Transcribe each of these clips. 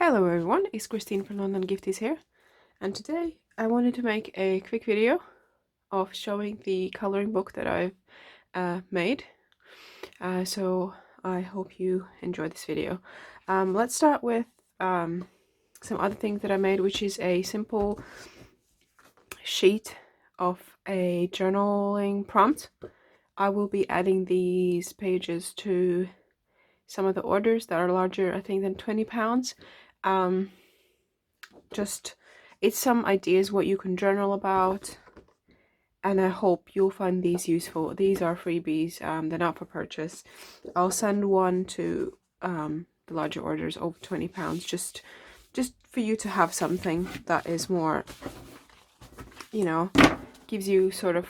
Hello everyone, it's Christine from London Gifties here, and today I wanted to make a quick video of showing the coloring book that I've made. So I hope you enjoy this video. Let's start with some other things that I made, which is a simple sheet of a journaling prompt. I will be adding these pages to some of the orders that are larger, I think, than £20. Just it's some ideas what you can journal about, and I hope you'll find these useful. These are freebies, they're not for purchase. I'll send one to the larger orders over £20, just for you to have something that is more, you know, gives you sort of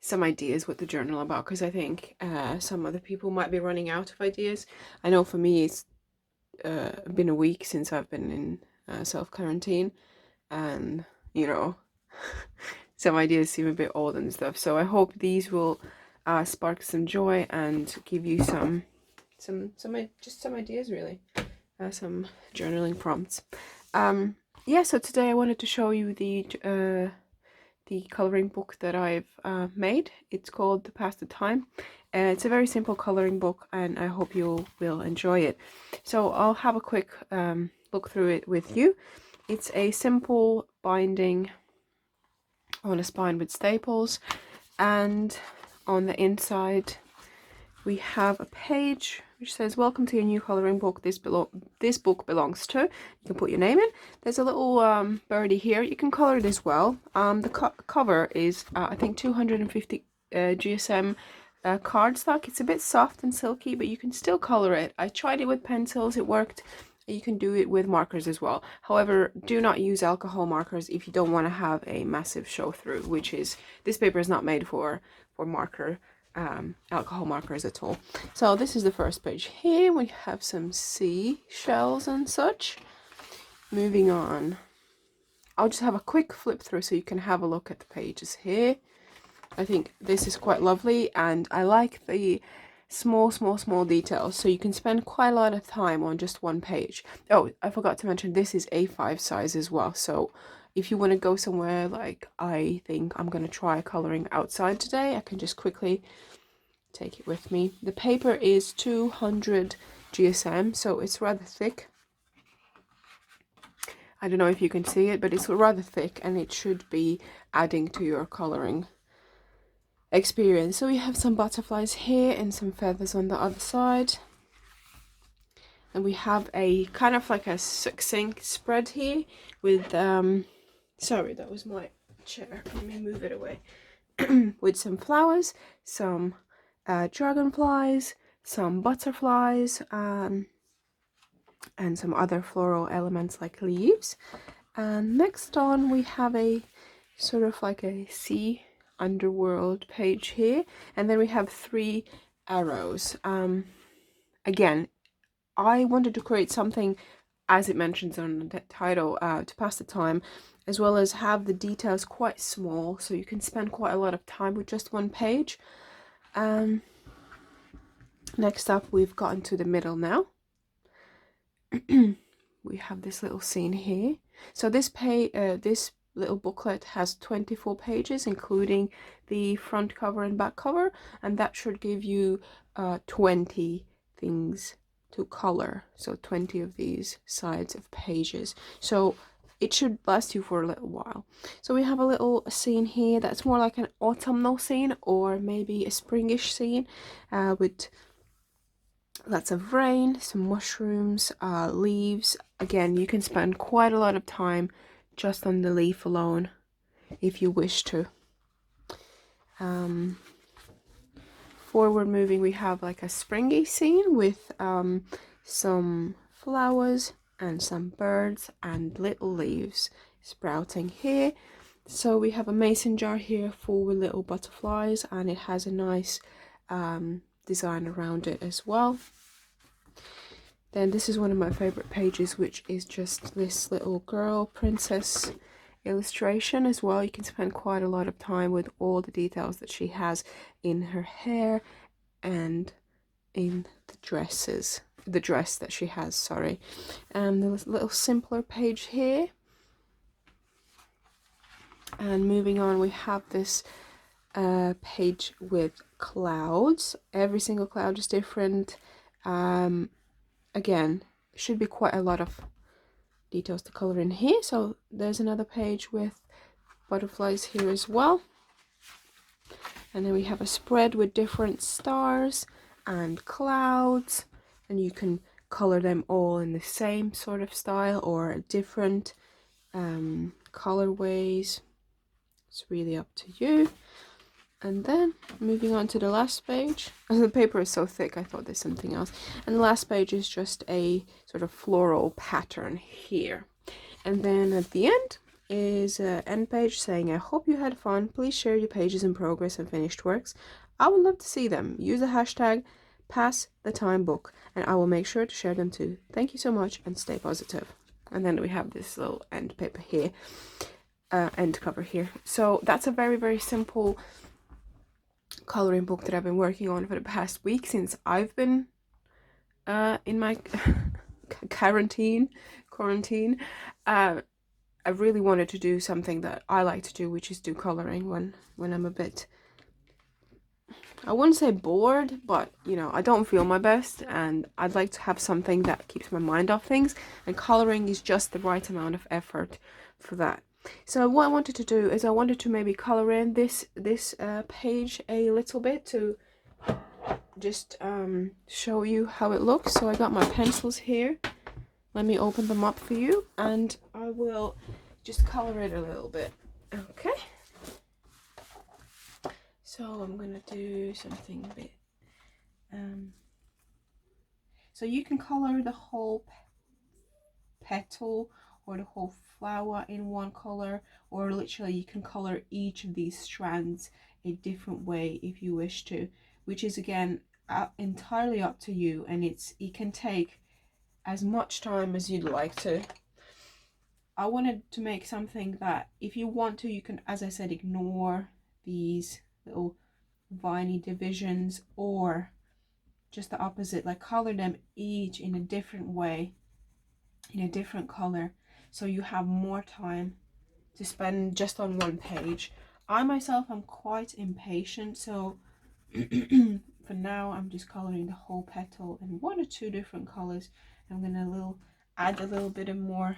some ideas what to journal about, because I think some other people might be running out of ideas. I know for me it's been a week since I've been in self-quarantine, and you know, some ideas seem a bit old and stuff, so I hope these will spark some joy and give you some ideas, really, some journaling prompts. Yeah, so today I wanted to show you the coloring book that I've made. It's called To Pass the Time. It's a very simple coloring book, and I hope you will enjoy it. So I'll have a quick look through it with you. It's a simple binding on a spine with staples, and on the inside we have a page which says, "Welcome to your new coloring book. This book belongs to." You can put your name in. There's a little birdie here. You can color it as well. The cover is I think 250 GSM cardstock. It's a bit soft and silky, but you can still color it. I tried it with pencils, it worked. You can do it with markers as well. However, do not use alcohol markers if you don't want to have a massive show through, which is, this paper is not made for marker alcohol markers at all. So this is the first page. Here we have some seashells and such. Moving on, I'll just have a quick flip through so you can have a look at the pages here. I think this is quite lovely, and I like the small details, so you can spend quite a lot of time on just one page. Oh, I forgot to mention, this is A5 size as well, so if you want to go somewhere, like I think I'm going to try coloring outside today, I can just quickly take it with me. The paper is 200 GSM, so it's rather thick. I don't know if you can see it, but it's rather thick, and it should be adding to your coloring experience. So we have some butterflies here and some feathers on the other side, and we have a kind of like a succinct spread here with sorry, that was my chair, let me move it away. With some flowers, some dragonflies, some butterflies, and some other floral elements like leaves. And next on we have a sort of like a sea underworld page here, and then we have 3 arrows. Again, I wanted to create something, as it mentions on the title, to pass the time, as well as have the details quite small, so you can spend quite a lot of time with just one page. Next up, we've gotten to the middle now. We have this little scene here. So this little booklet has 24 pages, including the front cover and back cover, and that should give you 20 things to color, so 20 of these sides of pages, so it should last you for a little while. So we have a little scene here that's more like an autumnal scene, or maybe a springish scene, with lots of rain, some mushrooms, leaves. Again, you can spend quite a lot of time just on the leaf alone if you wish to. Forward moving, we have like a springy scene with some flowers and some birds and little leaves sprouting here. So we have a mason jar here full with little butterflies, and it has a nice design around it as well. Then this is one of my favorite pages, which is just this little girl princess illustration as well. You can spend quite a lot of time with all the details that she has in her hair and in the dresses. the dress that she has, sorry. And there's a little simpler page here. And moving on, we have this page with clouds. Every single cloud is different. Again, should be quite a lot of details to color in here. So there's another page with butterflies here as well. And then we have a spread with different stars and clouds, and you can color them all in the same sort of style or different colorways. It's really up to you. And then moving on to the last page. The paper is so thick, I thought there's something else. And the last page is just a sort of floral pattern here. And then at the end is an end page saying, I hope you had fun. Please share your pages in progress and finished works. I would love to see them. Use the hashtag #PassTheTimeBook and I will make sure to share them too. Thank you so much and stay positive. And then we have this little end paper here, end cover here. So that's a very, very simple coloring book that I've been working on for the past week since I've been in my quarantine. I really wanted to do something that I like to do, which is do coloring when I'm a bit, I wouldn't say bored, but you know, I don't feel my best and I'd like to have something that keeps my mind off things, and coloring is just the right amount of effort for that. So what I wanted to do is I wanted to maybe color in this page a little bit to just show you how it looks. So I got my pencils here. Let me open them up for you and I will just color it a little bit. Okay. So I'm gonna do something a bit. So you can color the whole petal or the whole flower in one color, or literally you can color each of these strands a different way if you wish to, which is again entirely up to you, and it can take as much time as you'd like to. I wanted to make something that if you want to, you can, as I said, ignore these little viney divisions, or just the opposite, like color them each in a different way, in a different color, so you have more time to spend just on one page. I myself am quite impatient, so for now I'm just coloring the whole petal in 1 or 2 different colors. I'm gonna add a little bit of more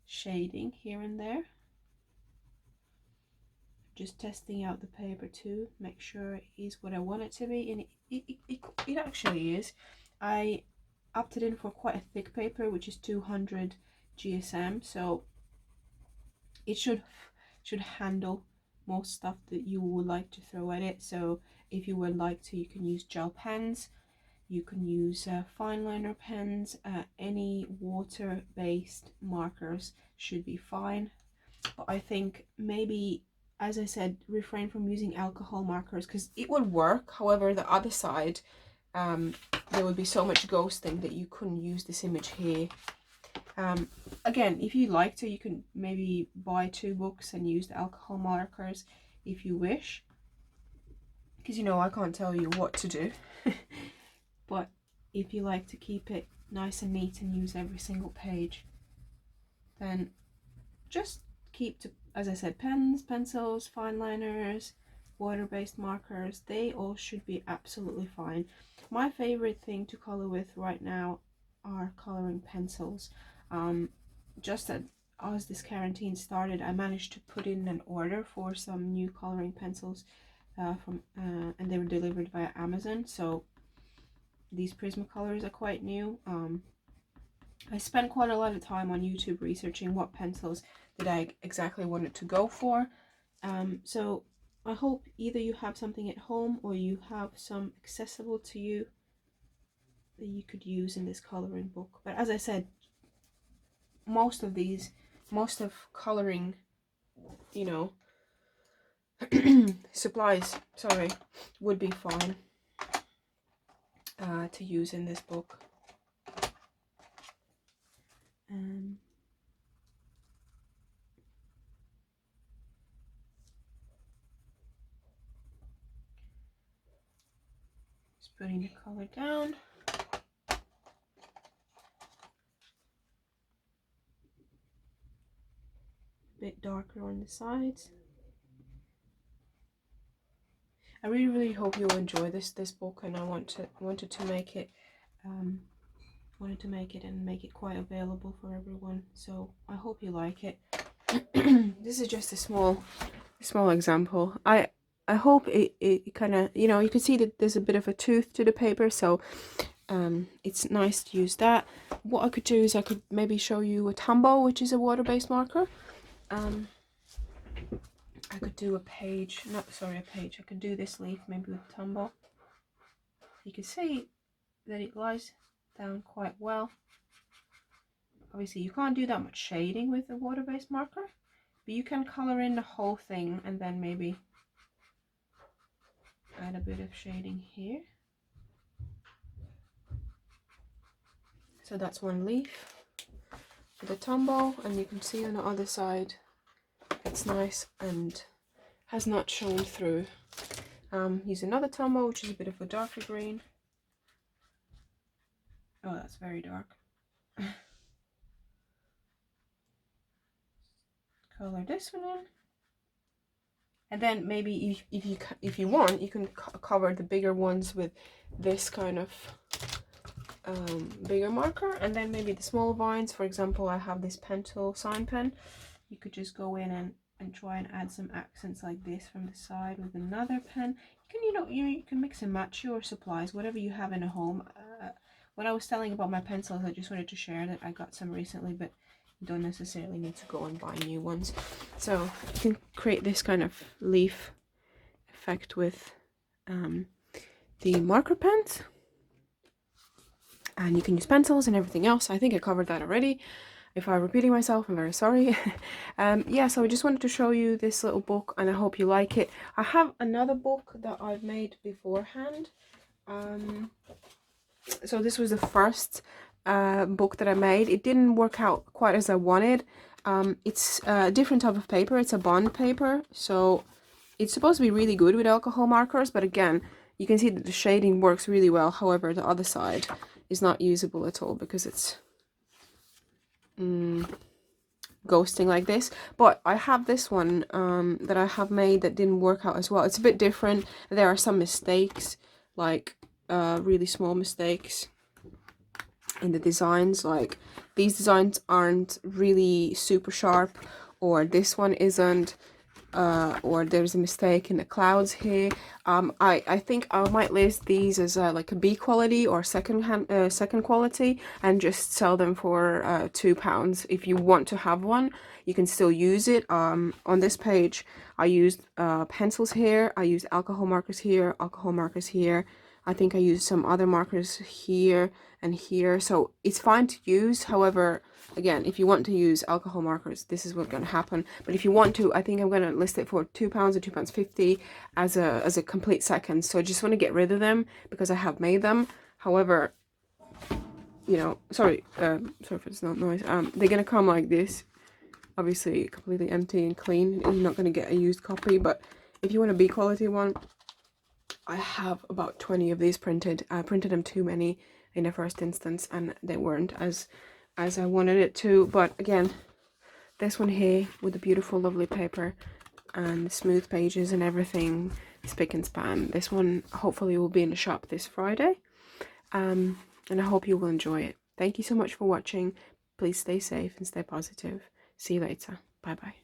shading here and there, just testing out the paper to make sure it is what I want it to be, and it actually is. I opted in for quite a thick paper, which is 200 GSM, so it should handle most stuff that you would like to throw at it. So if you would like to, you can use gel pens, you can use fine liner pens, any water-based markers should be fine. But I think maybe, as I said, refrain from using alcohol markers because it would work. However, the other side, there would be so much ghosting that you couldn't use this image here. Again, if you like to, you can maybe buy 2 books and use the alcohol markers if you wish, because you know I can't tell you what to do. But if you like to keep it nice and neat and use every single page, then just keep to, as I said, pens, pencils, fine liners, water-based markers. They all should be absolutely fine. My favorite thing to color with right now are coloring pencils. Just as this quarantine started, I managed to put in an order for some new coloring pencils and they were delivered via Amazon. So these Prismacolors are quite new. I spent quite a lot of time on YouTube researching what pencils that I exactly wanted to go for. So I hope either you have something at home or you have some accessible to you that you could use in this coloring book. But as I said, most of coloring, you know, supplies, sorry, would be fine to use in this book. Just putting the color down. bit darker on the sides. I really hope you'll enjoy this book, and I wanted to make it and make it quite available for everyone. So I hope you like it. This is just a small example. I hope it kind of, you know, you can see that there's a bit of a tooth to the paper, so it's nice to use that. What I could do is I could maybe show you a Tombow, which is a water-based marker. I could do a page, I could do this leaf maybe with Tombow. You can see that it lies down quite well. Obviously you can't do that much shading with a water-based marker, but you can color in the whole thing and then maybe add a bit of shading here. So that's one leaf with a Tombow, and you can see on the other side it's nice and has not shown through. Use another Tombow, which is a bit of a darker green. Oh, that's very dark. Color this one in, and then maybe if you want, you can cover the bigger ones with this kind of bigger marker, and then maybe the small vines. For example, I have this pencil sign pen. You could just go in and try and add some accents like this from the side with another pen. You can mix and match your supplies, whatever you have in a home. When I was telling about my pencils, I just wanted to share that I got some recently, but you don't necessarily need to go and buy new ones. So you can create this kind of leaf effect with the marker pens, and you can use pencils and everything else. I think I covered that already. If I'm repeating myself, I'm very sorry. Yeah, so I just wanted to show you this little book, and I hope you like it. I have another book that I've made beforehand. So this was the first book that I made. It didn't work out quite as I wanted. It's a different type of paper. It's a bond paper, so it's supposed to be really good with alcohol markers, but again, you can see that the shading works really well. However, the other side is not usable at all because it's ghosting like this. But I have this one that I have made that didn't work out as well. It's a bit different. There are some mistakes, like really small mistakes in the designs, like these designs aren't really super sharp, or this one isn't, or there's a mistake in the clouds here. I think I might list these as like a B quality or second quality, and just sell them for £2. If you want to have one, you can still use it. On this page I used pencils here, I used alcohol markers here, alcohol markers here. I think I used some other markers here and here, so it's fine to use. However, again, if you want to use alcohol markers, this is what's going to happen. But if you want to, I think I'm going to list it for £2 or £2.50 as a complete second. So I just want to get rid of them because I have made them. However, you know, sorry if it's not noise. They're going to come like this, obviously completely empty and clean. You're not going to get a used copy, but if you want a B quality one, I have about 20 of these printed. I printed them too many in the first instance, and they weren't as I wanted it to. But again, this one here with the beautiful lovely paper and the smooth pages and everything, spick and span. This one hopefully will be in the shop this Friday, and I hope you will enjoy it. Thank you so much for watching. Please stay safe and stay positive. See you later. Bye bye.